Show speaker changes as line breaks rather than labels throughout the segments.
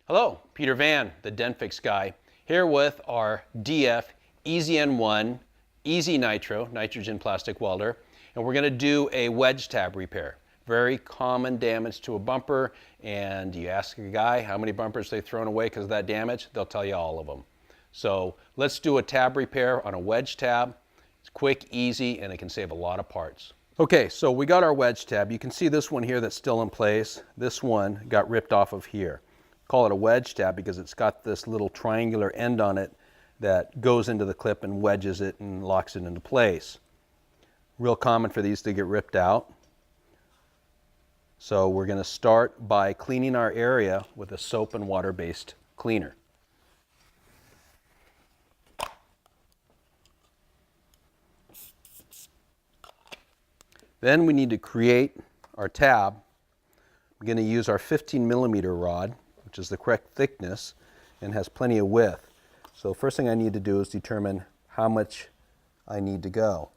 Hello, Peter Van, the DentFix guy, here with our DF EasyN1 Easy Nitro, nitrogen plastic welder, and we're going to do a wedge tab repair. Very common damage to a bumper, and you ask a guy how many bumpers they've thrown away because of that damage, they'll tell you all of them. So let's do a tab repair on a wedge tab. It's quick, easy, and it can save a lot of parts. Okay, so we got our wedge tab. You can see this one here that's still in place. This one got ripped off of here. Call it a wedge tab because it's got this little triangular end on it that goes into the clip and wedges it and locks it into place. Real common for these to get ripped out. So we're going to start by cleaning our area with a soap and water based cleaner. Then we need to create our tab. I'm going to use our 15mm rod, which is the correct thickness and has plenty of width. So first thing I need to do is determine how much I need to go.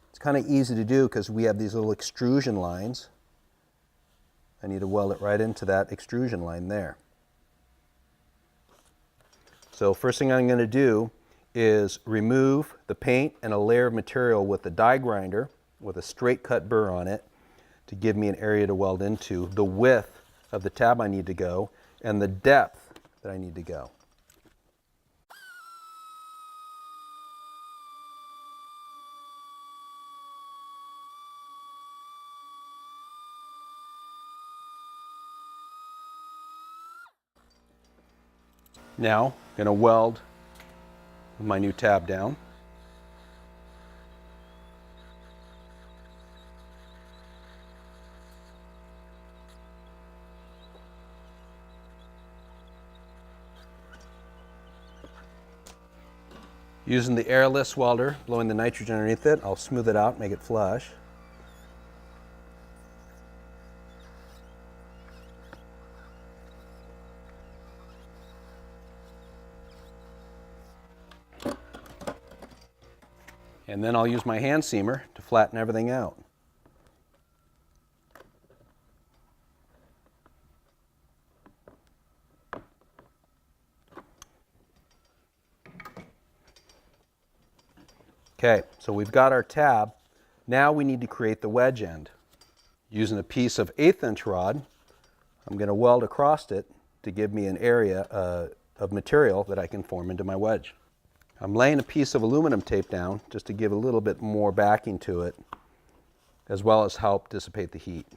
It's kind of easy to do because we have these little extrusion lines. I need to weld it right into that extrusion line there. So first thing I'm going to do is remove the paint and a layer of material with the die grinder with a straight cut burr on it to give me an area to weld into, the width of the tab I need to go, and the depth that I need to go. Now, I'm going to weld my new tab down. Using the airless welder, blowing the nitrogen underneath it, I'll smooth it out, make it flush. And then I'll use my hand seamer to flatten everything out. Okay, so we've got our tab. Now we need to create the wedge end. Using a piece of 1/8 inch rod, I'm going to weld across it to give me an area of material that I can form into my wedge. I'm laying a piece of aluminum tape down just to give a little bit more backing to it, as well as help dissipate the heat.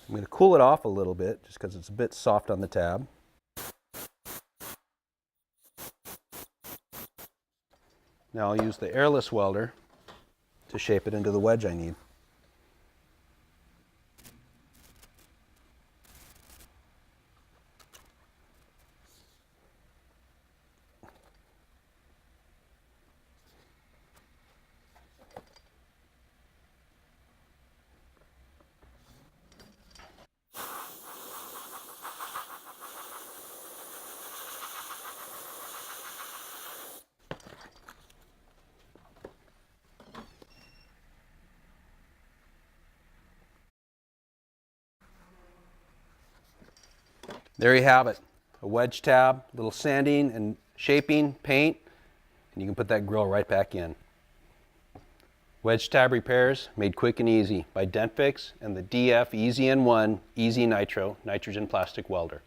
I'm going to cool it off a little bit just because it's a bit soft on the tab. Now I'll use the airless welder to shape it into the wedge I need. There you have it, a wedge tab, a little sanding and shaping, paint, and you can put that grill right back in. Wedge tab repairs made quick and easy by DentFix and the DF EasyN1 Easy Nitro nitrogen plastic welder.